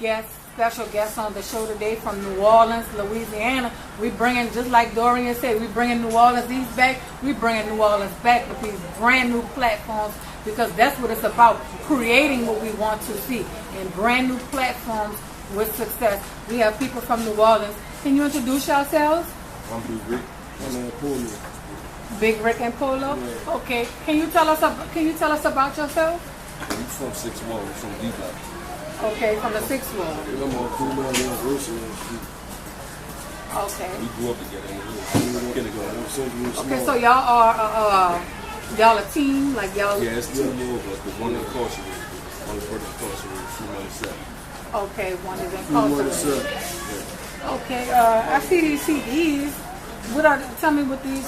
special guest on the show today from New Orleans, Louisiana. We bringing, just like Dorian said, we bringing New Orleans East back. We bringing New Orleans back with these brand new platforms, because that's what it's about, creating what we want to see in brand new platforms with success. We have people from New Orleans. Can you introduce yourselves? I'm Big Rick. I'm Polo. Big Rick and Polo? Yeah. Okay. Can you tell us about yourself? I'm from 6th Ward. I'm from D-Block. Okay, from the 6th Ward. I'm on Coolman University. Okay. We grew up together in the kindergarten. Okay, so y'all are y'all a team? Like y'all? Yeah, it's 2 more of us, but one incarcerated. One person incarcerated, 3 months set. Okay, one is incarcerated. Yeah. Okay, I see these CDs. Tell me what these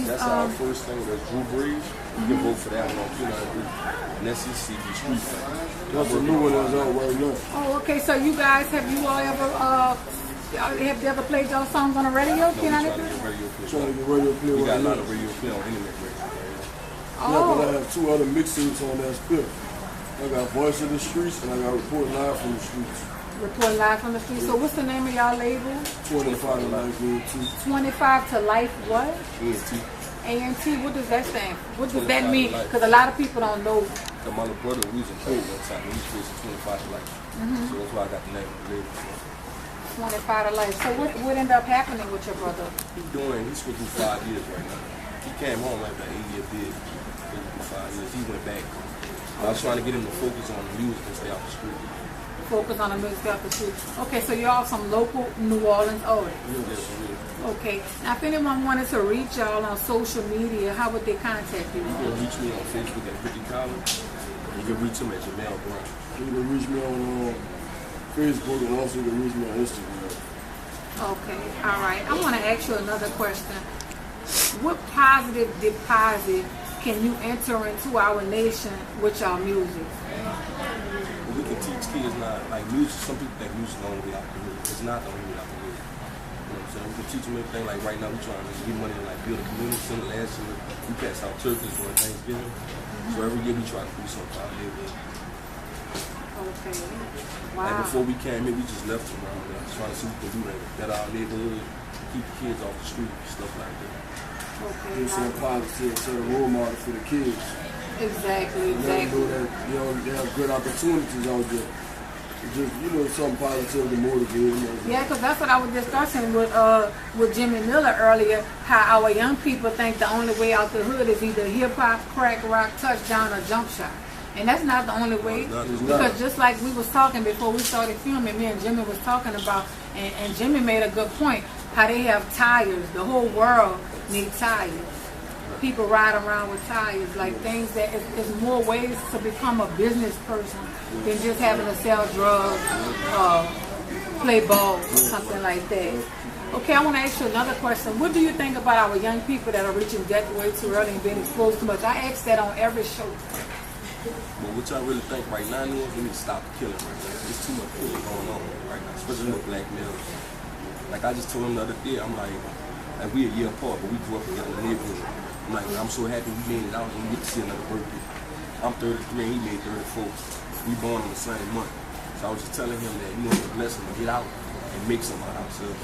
That's our first thing. That's Drew Breeze. You can vote for that one on Q93. And that's his CD, Street Fight. That's a new one that's out right now. Oh, okay. So you guys, have you ever played your songs on the radio? No, we're trying to get radio play. We got a lot of radio play on internet radio. Oh. Yeah, but I have 2 other mixtapes on that split. I got Voice of the Streets and I got Report Live from the Streets. Report Live from the Streets. So what's the name of y'all label? 25 to Life A&T. 25 to Life what? A&T. A&T, what does that stand for? What does that mean? Because a lot of people don't know. So my little brother, we was in Cold one time. He was 25 to Life. So that's why I got the name of the label. 25 to Life. So what ended up happening with your brother? He's supposed to do 5 years right now. He came home like that 8-year bid. He do 5 years. He went back. I was trying to get him to focus on the music and stay off the street. Focus on the music, stay off the street. Okay, so y'all some local New Orleans artists. Yes, really. Okay. Now, if anyone wanted to reach y'all on social media, how would they contact you? You can reach me on Facebook at Ricky Collins. You can reach him at Jamel Brown. You can reach me on Facebook, and also you can reach me on Instagram. Okay, all right. I want to ask you another question. What positive deposit can you enter into our nation with your music? We can teach kids not like music. Some people think music is the only way out the hood. It's not the only way out the hood. You know what I'm saying? We can teach them everything. Like right now, we're trying to get money to like build a community center. Last year, we passed out turkeys during Thanksgiving. So every year we try to do something for our neighborhood. Okay. Wow. Like before we came here, we just left them around there, trying to see what we can do to better our neighborhood, keep the kids off the street, stuff like that. Okay. It's some positive, set a role model for the kids. Exactly. They have good opportunities out there. Just, something positive to motivate them. Yeah, because that's what I was discussing with Jimmy Miller earlier, how our young people think the only way out the hood is either hip-hop, crack, rock, touchdown, or jump shot. And that's not the only way. Because just like we was talking before we started filming, me and Jimmy was talking about, and Jimmy made a good point, how they have tires. The whole world needs tires. People ride around with tires, like things that is more ways to become a business person than just having to sell drugs, play ball, something like that. Okay, I want to ask you another question. What do you think about our young people that are reaching death way too early and being exposed too much? I ask that on every show. But what y'all really think right now is we need to stop the killing right now. There's too much killing going on right now, especially with black males. Like I just told him the other day, I'm like we a year apart, but we grew up together in the neighborhood. I'm like, I'm so happy we made it out and we get to see another birthday. I'm 33 and he made 34. We born in the same month. So I was just telling him that it's a blessing to get out and make something out of ourselves.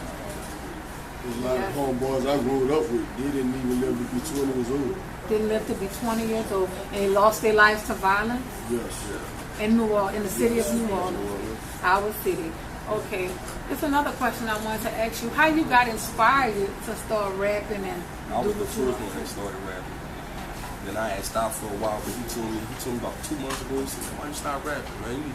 There's a lot of homeboys I grew up with, they didn't even live to be 20 years old. Didn't live to be 20 years old, and they lost their lives to violence? Yes. In New Orleans, in the city of New Orleans, our city. Okay. There's another question I wanted to ask you. How you got inspired to start rapping and I was the first one that started rapping. Then I had stopped for a while, but he told me about 2 months ago, he said, why you start rapping, man? You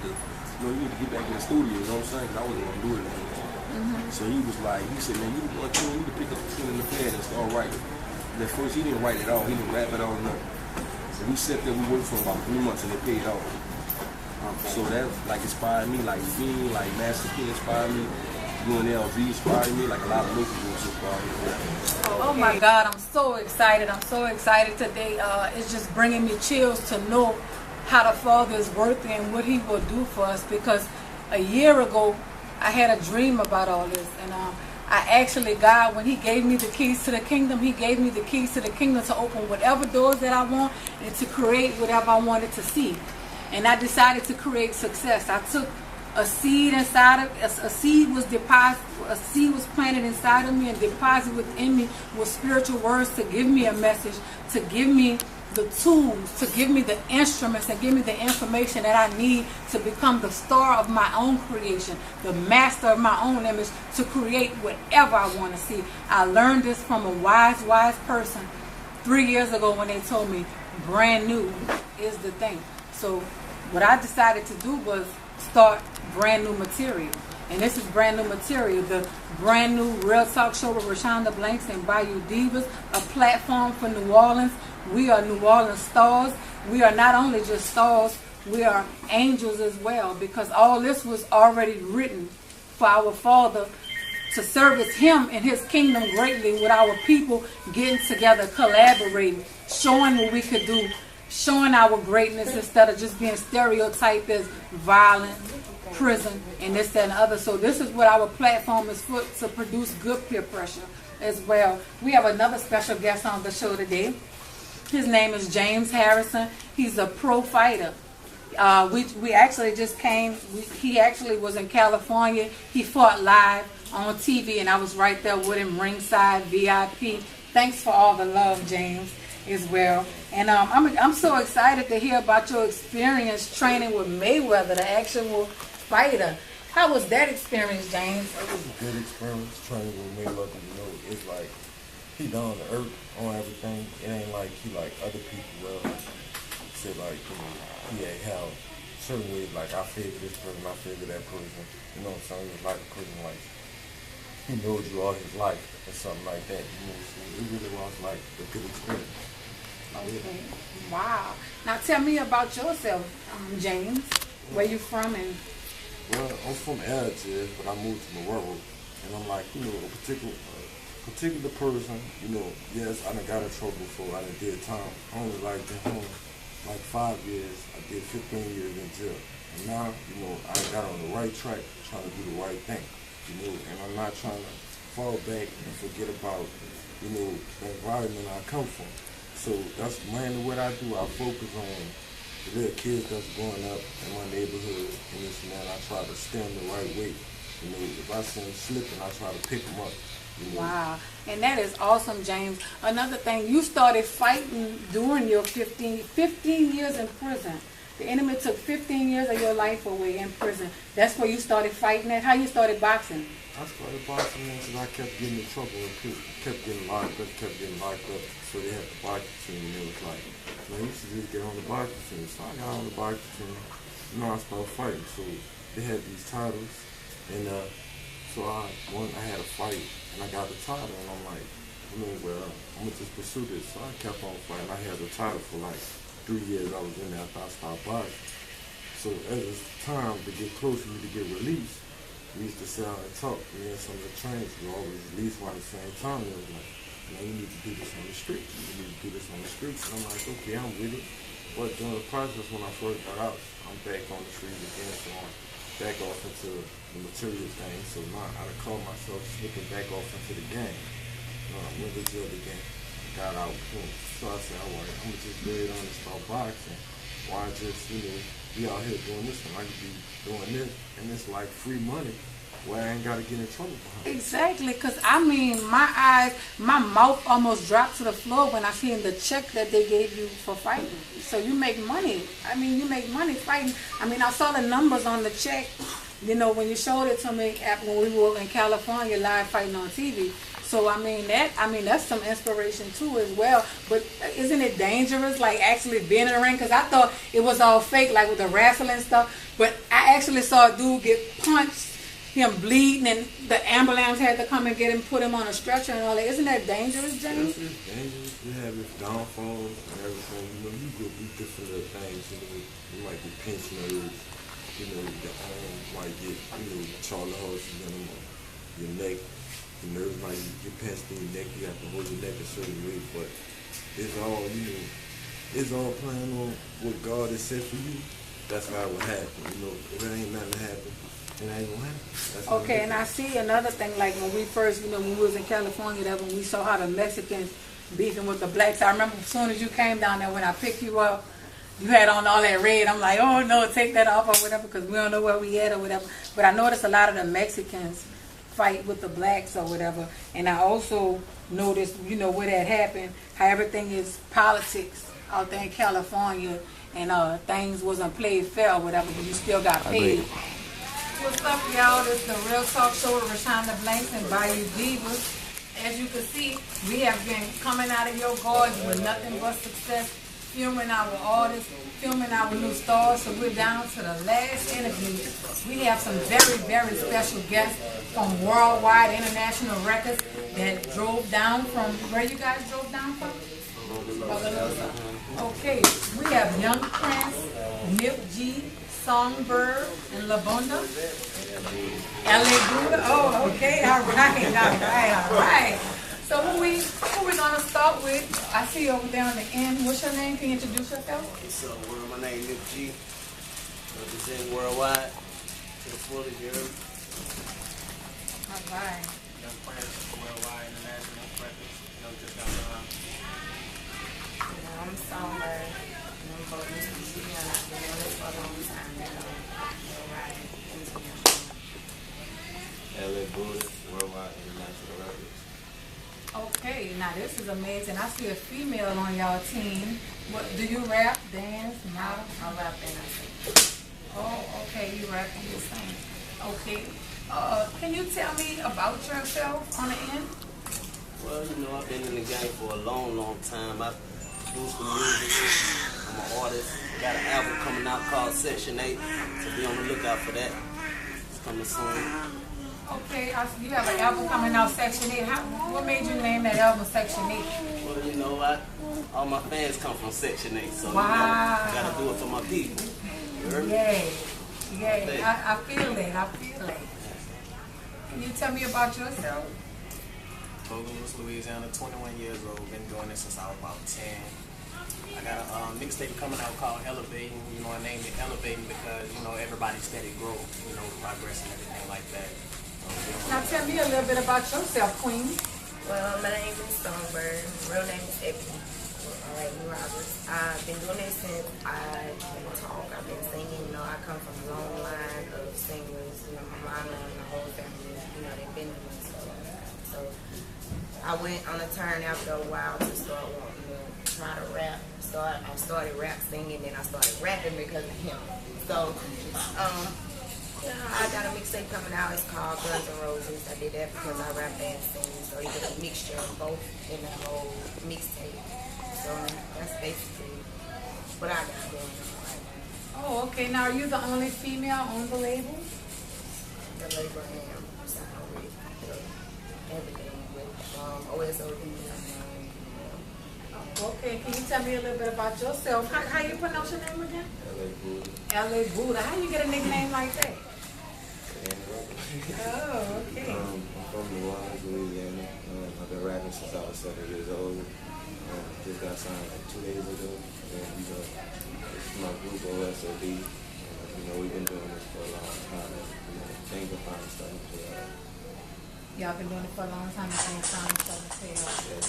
need to get back in the studio, you know what I'm saying? Because I wasn't going to do it anymore. So he was like, he said, man, you want to pick up the pen and the pad and start writing. And at first he didn't write it all, he didn't rap it all, nothing. So we sat there, we worked for about 3 months and they paid off. So that like inspired me, like being like Master P inspired me, doing LV inspired me, like a lot of local groups inspired me. Oh my God, I'm so excited. I'm so excited today. It's just bringing me chills to know how the Father is working and what He will do for us, because a year ago I had a dream about all this, and I actually, God, when He gave me the keys to the kingdom, He gave me the keys to the kingdom to open whatever doors that I want and to create whatever I wanted to see. And I decided to create success. I took a seed inside of a seed was deposited, a seed was planted inside of me and deposited within me with spiritual words to give me a message, to give me the tools, to give me the instruments, and give me the information that I need to become the star of my own creation, the master of my own image, to create whatever I want to see. I learned this from a wise person 3 years ago when they told me brand new is the thing. So what I decided to do was start brand new material. And this is brand new material, the brand new Real Talk Show with Reshaunda Blanks and Bayou Divas, a platform for New Orleans. We are New Orleans stars. We are not only just stars, we are angels as well, because all this was already written for our Father to service Him and His kingdom greatly, with our people getting together, collaborating, showing what we could do, showing our greatness instead of just being stereotyped as violent, prison, and this, that, and the other. So this is what our platform is for, to produce good peer pressure as well. We have another special guest on the show today. His name is James Harrison. He's a pro fighter. We actually just came, he actually was in California. He fought live on TV, and I was right there with him, ringside, VIP. Thanks for all the love, James, as well. And I'm so excited to hear about your experience training with Mayweather, the actual fighter. How was that experience, James? It was a good experience training with Mayweather. You know, it's like he down to earth on everything. It ain't like he like other people say like, you know, he ain't have certain ways like I favor this person, I favor that person. You know what I'm saying? It's like a person like he knows you all his life or something like that. You know, so it really was like a good experience. Okay. Wow. Now tell me about yourself, James. Where you from? And well, I'm from Algiers, but I moved to Morocco, and I'm like, you know, a particular person. You know, yes, I done got in trouble before. I done did time. I only like been home like 5 years. I did 15 years in jail, and now, you know, I got on the right track, trying to do the right thing. You know, and I'm not trying to fall back and forget about, you know, the environment I come from. So that's mainly what I do. I focus on the little kids that's growing up in my neighborhood and this and that. I try to stand the right way. You know, if I see them slipping, I try to pick them up. You know. Wow. And that is awesome, James. Another thing, you started fighting during your 15 years in prison. The enemy took 15 years of your life away in prison. That's where you started fighting at. How you started boxing? I started boxing because I kept getting in trouble in prison. Kept getting locked up. So they had the boxing team, and it was like, man, you should just get on the boxing team. So I got on the boxing team. You know, I started fighting. So they had these titles, and so I had a fight, and I got the title, and I'm like, you know, well, I'm gonna just pursue this. So I kept on fighting. I had the title for like 3 years. I was in there after I stopped boxing. So as it's time to get close for me to get released, we used to sit down and talk. Me and some of the trainers were always released around the same time. They was like, man, you need to do this on the streets. You need to do this on the streets. And I'm like, okay, I'm with it. But during the process, when I first got out, I'm back on the streets again. So I'm back off into the material thing. So now I call myself slipping back off into the game. I went to jail again. Got out. Boom. So I said, all right, I'm going to just go ahead on and start boxing. Why just, you know, be out here doing this and I could be doing this, and it's like free money where I ain't got to get in trouble behind. Exactly, because I mean, my mouth almost dropped to the floor when I seen the check that they gave you for fighting. So you make money. I mean, you make money fighting. I mean, I saw the numbers on the check, you know, when you showed it to me when we were in California live fighting on TV. So I mean that's some inspiration too as well. But isn't it dangerous, like actually being in the ring? Because I thought it was all fake, like with the wrestling stuff. But I actually saw a dude get punched, him bleeding, and the ambulance had to come and get him, put him on a stretcher and all that. Isn't that dangerous, James? Yes, it's dangerous. You have its downfalls and everything. You know, you go through different little things. You know, you might get pinched nerves. You know, your arm might get, you know, Charlie horses in your neck. The nerves might get pinched in your neck. You have to hold your neck a certain way, but it's all, you know, it's all playing on what God has said for you. That's how it will happen. You know, if it ain't nothing to happen, it ain't gonna happen. That's okay, and I see another thing, like when we first, you know, when we was in California, that when we saw how the Mexicans beefing with the blacks. I remember as soon as you came down there, when I picked you up, you had on all that red. I'm like, oh no, take that off or whatever, because we don't know where we at or whatever. But I noticed a lot of the Mexicans fight with the blacks or whatever. And I also noticed, you know, where that happened, how everything is politics out there in California, and things wasn't played fair or whatever, but you still got paid. What's up, y'all? This is the Real Talk Show with Reshaunda Blanks and Bayou Divas. As you can see, we have been coming out of your garden with nothing but success, filming our artists, filming our new stars. So we're down to the last interview. We have some very, very special guests from Worldwide International Records that drove down from, where you guys drove down from? Okay, we have Young Prince, Nip G, Songbird, and Lavonda. LA Buddha. Oh, okay, all right. So who we gonna start with? I see you over there on the end. What's your name? Can you introduce yourself? What's up, world? My name is Nip G. Representing Worldwide to the fullest, you heard? All right. Young Prince, Worldwide International Records. You know, just got around. I'm Songbird. I'm both Mr. G, and I've been on this for a long time now. Worldwide International. LA Buddha, Worldwide International Records. Okay, now this is amazing. I see a female on y'all team. What do you rap, dance, model? I rap and I sing. Oh, okay, you rap and you sing. Okay. Can you tell me about yourself on the end? Well, you know, I've been in the game for a long, long time. I do some music. I'm an artist. I got an album coming out called Section 8, so be on the lookout for that. It's coming soon. Okay, I see you have an album coming out, Section 8. What made you name that album Section 8? Well, you know, all my fans come from Section 8, so Wow. you know, I gotta do it for my people. You heard me? Yay. I feel it. Can you tell me about yourself? Louis, Louisiana, 21 years old. Been doing this since I was about 10. I got a mixtape coming out called Elevating. You know, I named it Elevating because, you know, everybody steady grow, you know, progress and everything like that. Now tell me a little bit about yourself, Queen. Well, my name is Songbird. My real name is Ebony. Roberts. I've been doing this since I can talk. I've been singing. You know, I come from a long line of singers. You know, my mom and the whole family, you know, they've been doing stuff. So I went on a turn after a while to start wanting to try to rap. I started rap singing, then I started rapping because of him. So, I got a mixtape coming out. It's called Guns N' Roses. I did that because I rap and sing, so you get a mixture of both in the whole mixtape. So that's basically what I got going on right now. Oh, okay. Now, are you the only female on the label? The label am signed with everything with OSOD. Okay, can you tell me a little bit about yourself? How you pronounce your name again? LA Buddha. LA Buddha. How you get a nickname like that? Oh, okay. I'm from New Orleans, Louisiana. I've been rapping since I was 7 years old. Just got signed like 2 days ago. And it's my group OSOD. You know, we've been doing this for a long time. You know, things are fine stuff. Y'all been doing it for a long time.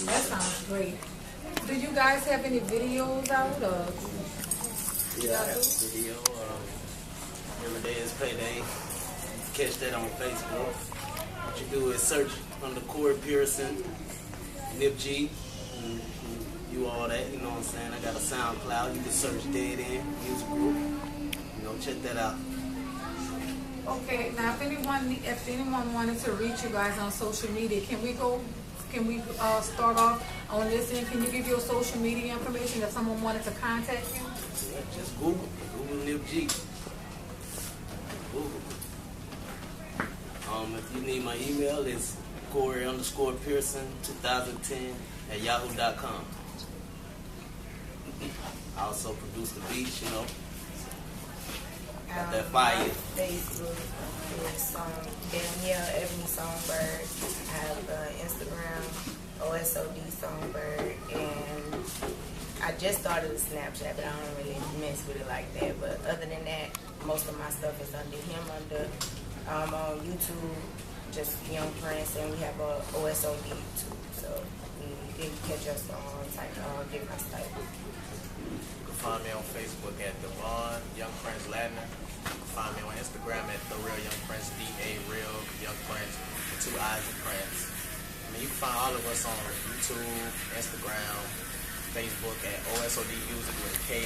That sounds great. Do you guys have any videos out? Or? Yeah, I have a video. Every day is payday. Catch that on Facebook. What you do is search under Corey Pearson, Nip G, you all that, you know what I'm saying? I got a SoundCloud. You can search Dead End Music Group. You know, check that out. Okay, now if anyone wanted to reach you guys on social media, can we start off on this end? Can you give your social media information if someone wanted to contact you? Yeah, just Google Nip G. Google. If you need my email, it's Corey_Pearson2010@yahoo.com. I also produce the beats, you know. Got that fire. Facebook is Ebony Songbird. I have Instagram, OSOD Songbird, and I just started a Snapchat, but I don't really mess with it like that. But other than that, most of my stuff is under him. On YouTube, just Young Prince, and we have a OSOD too. So you can catch us on different sites. find me on Facebook at Devon Young Prince Ladner. You can find me on Instagram at The Real Young Prince, D-A Real Young Prince, with 2 I's of Prince. I mean, you can find all of us on YouTube, Instagram, Facebook at OSOD Music with a K.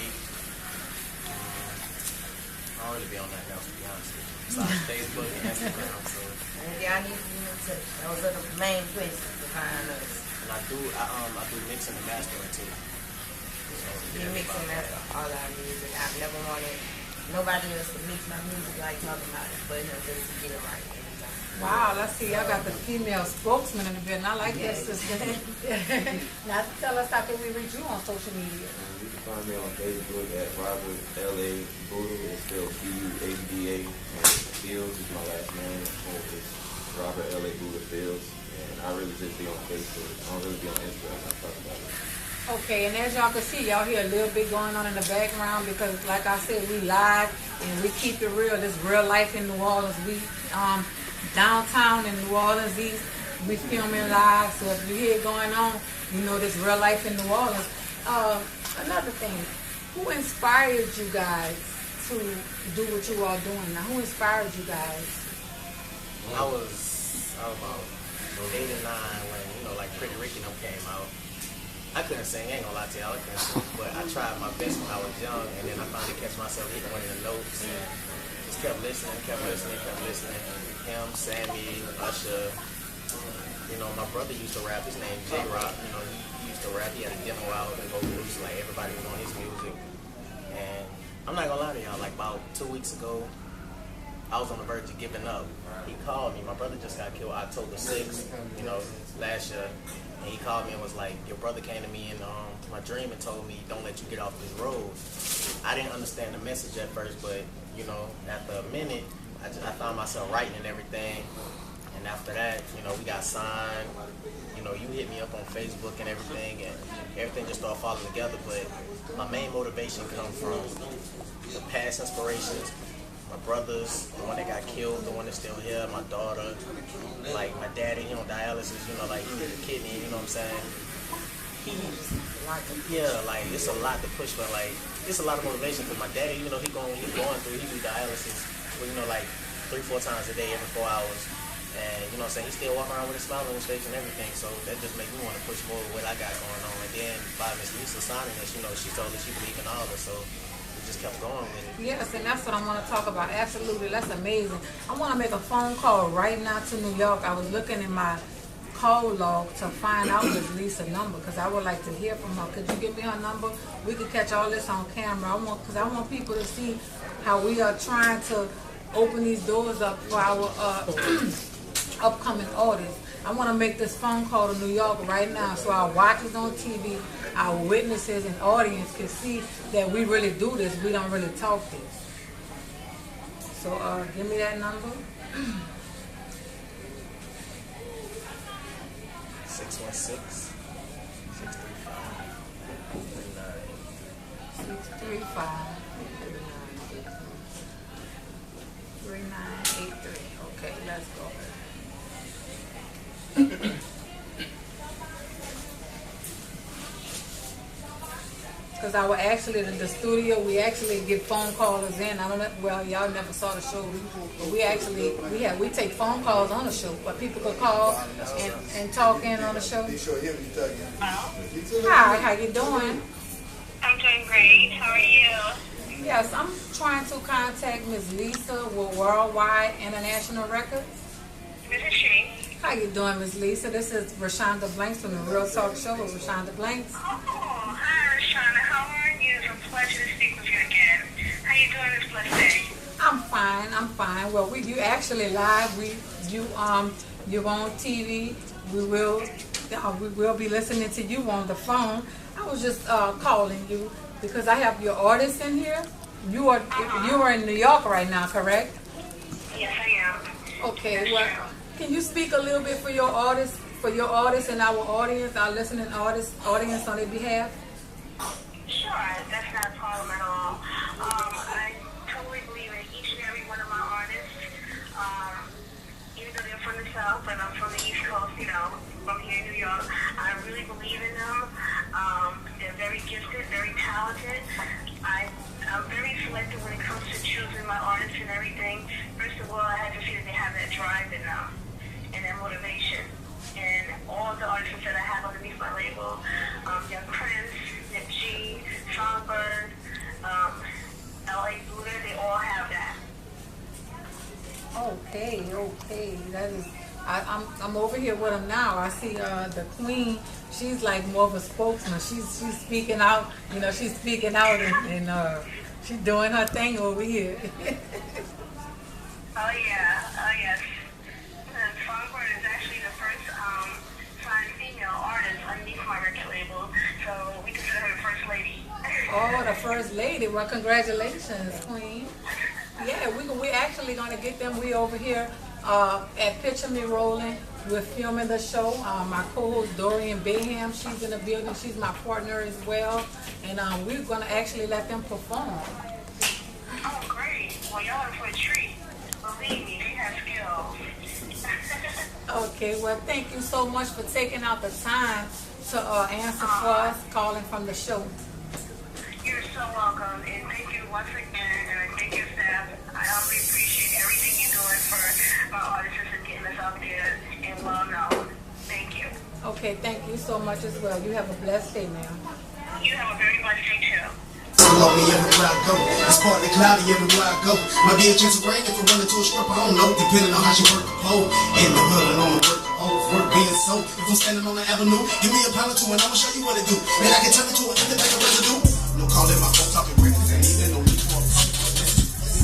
I don't really be on that else, to be honest with you. Besides Facebook and Instagram. So. And y'all need to be in touch. Those are the main places to find us. And I do mixing and mastering too. So, You mix and master all our music. I've never wanted nobody else to mix my music like talking about it, but just to get it right every time. Wow, let's see, y'all got the female spokesman in the building. I like that, sister. Now tell us how can we reach you on social media? You can find me on Facebook at Robert L.A. Buddha. It's spelled B-U-H-D-A. And Fields is my last name. And it's Robert L.A. Buddha Fields. And I really just be on Facebook. I don't really be on Instagram. I talk about it. Okay, and as y'all can see, y'all hear a little bit going on in the background because, like I said, we live and we keep it real. This real life in New Orleans. We downtown in New Orleans East, we filming live. So if you hear it going on, you know this real life in New Orleans. Another thing, who inspired you guys to do what you are doing now? Who inspired you guys? I was about 8 or 9 when, like Pretty Ricky and them came out. I couldn't sing, I ain't gonna lie to y'all, I couldn't sing, but I tried my best when I was young, and then I finally catch myself hitting one of the notes, and just kept listening. Him, Sammy, Usher, my brother used to rap, his name J-Rock, he used to rap, he had a demo out and go loose, like everybody was on his music, and I'm not gonna lie to y'all, like about 2 weeks ago, I was on the verge of giving up. He called me, my brother just got killed October 6th, last year. And he called me and was like, your brother came to me in my dream and told me, don't let you get off this road. I didn't understand the message at first, but, after a minute, I found myself writing and everything. And after that, we got signed. You hit me up on Facebook and everything just started falling together. But my main motivation comes from the past inspirations. My brothers, the one that got killed, the one that's still here, my daughter, like my daddy, he on dialysis, like he did a kidney, you know what I'm saying? It's a lot to push, but it's a lot of motivation because my daddy, he going through, he do dialysis, like 3-4 times a day, every 4 hours. And you know what I'm saying, he still walk around with a smile on his face and everything, so that just makes me want to push more of what I got going on. And then by Miss Lisa signing us, she told us she believed in all of us, so just kept going with it. Yes, and that's what I want to talk about. Absolutely, that's amazing. I want to make a phone call right now to New York. I was looking in my call log to find out Miss Lisa's number because I would like to hear from her. Could you give me her number? We could catch all this on camera. I want people to see how we are trying to open these doors up for our upcoming artists. I want to make this phone call to New York right now so our watchers on TV, our witnesses and audience can see that we really do this. We don't really talk this. So give me that number. 616-635-3983. 3983. Okay, let's go. Because I was actually in the studio, we actually get phone callers in. I don't know, well, y'all never saw the show, but we take phone calls on the show, but people could call and talk in on the show. Hi, how you doing? I'm doing great. How are you? Yes, I'm trying to contact Ms. Lisa with Worldwide International Records. This is she. How you doing, Ms. Lisa? This is Reshaunda Blanks from the Real Talk Show with Reshaunda Blanks. Oh, hi, Reshaunda. How are you? It's a pleasure to speak with you again. How you doing this blessed day? I'm fine. Well, you actually live. You're on TV. We will be listening to you on the phone. I was just calling you because I have your artists in here. You are in New York right now, correct? Yes, I am. Okay. Well, can you speak a little bit for your artists and our audience, our listening audience on their behalf? Sure, that's not a problem at all. I totally believe in each and every one of my artists. Even though they're from the South, but I'm from the East Coast, from here in New York. I really believe in them. They're very gifted, very talented. choosing my artists and everything, first of all, I had to see that they have that drive in them and that motivation. And all the artists that I have underneath my label, Young Prince, Nip G, Songbird, LA Buddha, they all have that. Okay, that is. I'm over here with them now. I see the queen. She's like more of a spokesman. She's speaking out. You know, she's speaking out and she's doing her thing over here. Oh yes. And Songbird is actually the first signed female artist underneath my record label, so we consider her the first lady. Oh, the first lady. Well, congratulations, queen. Yeah, we're actually gonna get them. We over here at Picture Me Rolling. We're filming the show. My co-host Dorian Bayham, she's in the building. She's my partner as well, and we're gonna actually let them perform. Oh, great! Well, y'all are for a treat. Believe me, they have skills. Okay, well, thank you so much for taking out the time to answer for us, calling from the show. You're so welcome, and thank you once again, and thank your staff. I humbly appreciate everything you're doing for my artists and getting us out there and well known. Thank you. Okay, thank you so much as well. You have a blessed day, ma'am. You have a very blessed day too. Follow me everywhere I go. It's partly cloudy everywhere I go. Might be a chance of rain if I run into a strip, I don't know. Depending on how she work the pole. In the hood and on the work. Work being so. If I'm standing on the avenue, give me a pound or two and I'ma show you what it do. Man, I can turn it to an ending like a residue. No calling my phone, talking breakfast, and even no need for a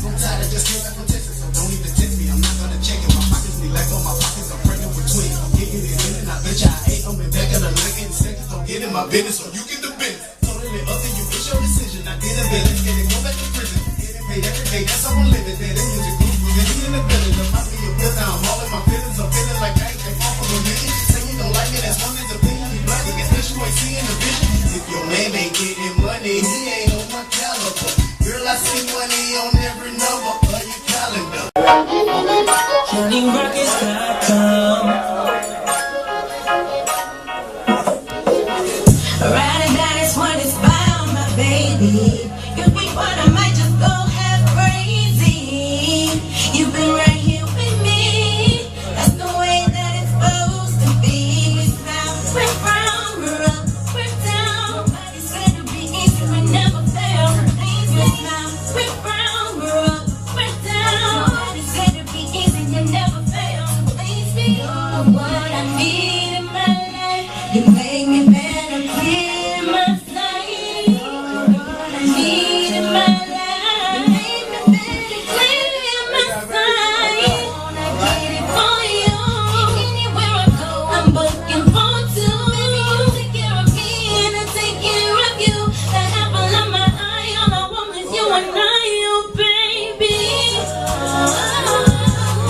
I'm tired of just came back from Texas, so don't even tempt me. I'm not gonna check it. My pockets be like on my pockets. I'm pregnant with twins. I'm getting it in, and I bet you I ate them in back of the leg in seconds. Don't get in my business, so you get the business. Totally up to you, it's your decision. I did a business, and go back to prison. Getting paid every day, that's how I'm living. That in music group, we're in the building. The posse of built down, all in my feelings. I'm feeling like I ain't off of a million. Say you don't like me, that's one man's opinion. You blind, you guess you ain't seeing the vision. If your man ain't getting money, he ain't on my caliber. Girl, I see money on every number of your calendar. JohnnyRockets.com. Ride and die is what it's about, my baby. If we want, I might just go half crazy. You've been right here with me. That's the way that it's supposed to be. We smile, we're frown, we're up, we're down. Nobody said to be easy, we never fail. We smile, we're frown, we're up, we're down. Nobody said to be easy, you never fail. Please be all what I need in my life. You make me better, clear my sight. What I need in my life. You make me better, clear my sight. I wanna get it for you. Anywhere I go, I'm booking for two. Baby, you take care of me and I take care of you. The apple of my eye, all I want is you and I, oh baby.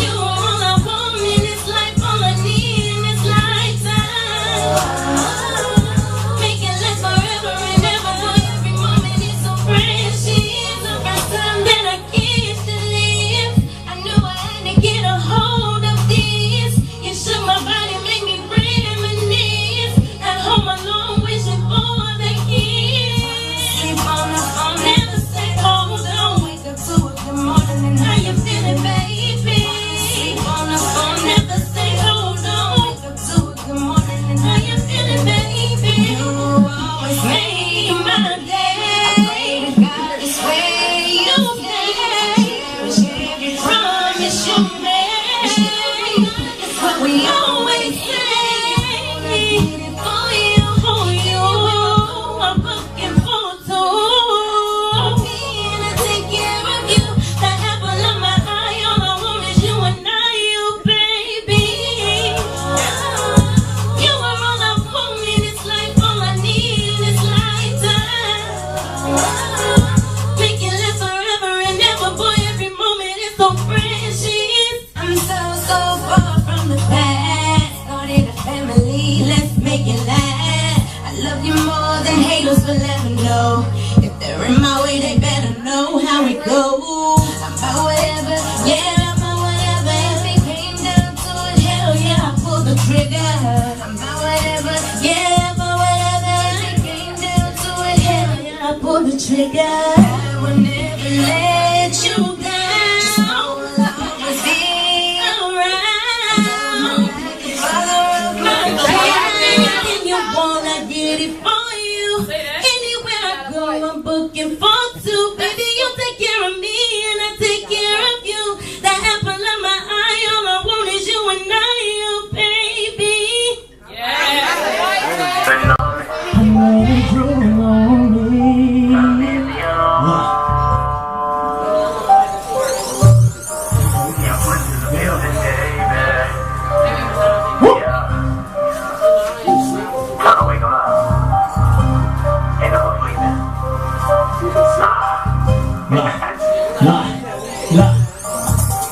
You are all I want in this life, all I need in this lifetime. Make it last forever and ever. Every moment is so precious. The first time that I kissed the lips, I knew I had to get a hold of this. You shook my body, make me reminisce. At home alone, wishing for the kiss. Sleep on the phone, never say hold on. Wake up to a good morning and how you feeling, baby? Sleep on the phone, never say hold on. Wake up to a good morning and how you feeling, baby? You always make my day. I pray to God it's where you stay. Every promise you made. It's what we always say. Get it for you, for you. I'm looking for two. And I take care of you. The apple of my eye, all I want is you and I, you baby. You are all I want in this life, all I need in this lifetime. Make it last forever and ever, boy. Every moment is so precious. I'm so far from the past. Started a family, let's make it last. I love you more than haters will ever know. If they're in my way, they better know how it goes. I'm about whatever, yeah, I'm about whatever. If it came down to it, hell yeah, I pull the trigger. I'm about whatever, yeah, I'm about whatever. If it came down to it, hell yeah, I pull the trigger. I will never let you wanna get it for you. Anywhere I go, I'm booking for two. Baby, you take care of me and I take care of you. The apple of my eye, all I want is you and I, oh baby. I'm ready to lonely.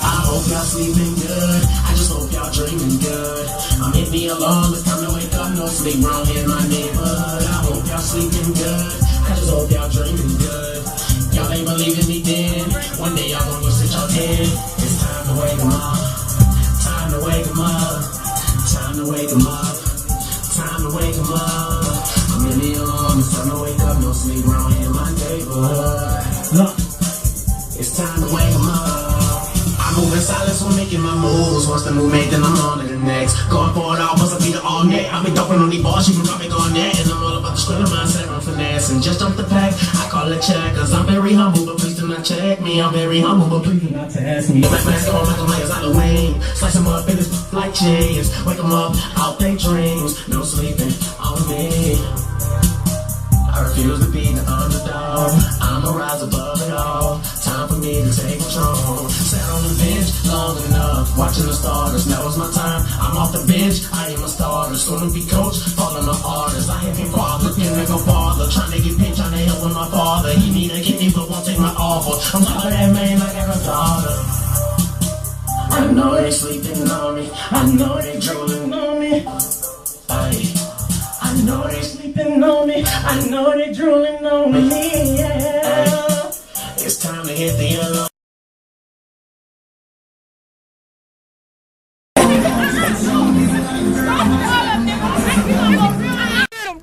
I hope y'all sleeping good. I just hope y'all dreaming good. I'm hitting the alarm, it's time to wake up. No sleep wrong in my neighborhood. I hope y'all sleeping good. I just hope y'all dreaming good. Y'all ain't believing me then. One day y'all gonna wish that y'all did. It's time to wake 'em up. Time to wake 'em up. Time to wake 'em up. Time to wake 'em up. I'm in the alarm, it's time to wake up. No sleep wrong in my neighborhood. Look. It's time to wake 'em up. I move in silence when making my moves. Once the move made, then I'm on to the next. Going for it all, bust a beat all net. I be dumping on these balls, you can drop it on that. And I'm all about the square mindset, I'm finesse. And just jump the pack, I call it check. Cause I'm very humble, but please do not check me. I'm very humble, but please do not test me. My mask on like a Myers Halloween. Slice 'em up in this like cheese. Wake 'em up, out they dreams. No sleeping on me. I refuse to be the underdog. I'ma rise above it all. Time for me to take control. Sat on the bench long enough, watching the starters. Now it's my time. I'm off the bench. I am a starter. Soon to be coach, following my orders. I have been father, looking to go farther. Trying to get paid, trying to help with my father. He need a kidney, but won't take my offer. I'm tired of that man, I got a daughter. I know they sleeping on me. I know they drooling on me. I know they sleeping on me. I know they drooling on me. Yeah. It's time to hit the alarm.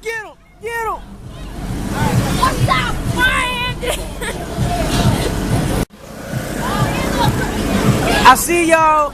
Get him! What's up, man? I see y'all.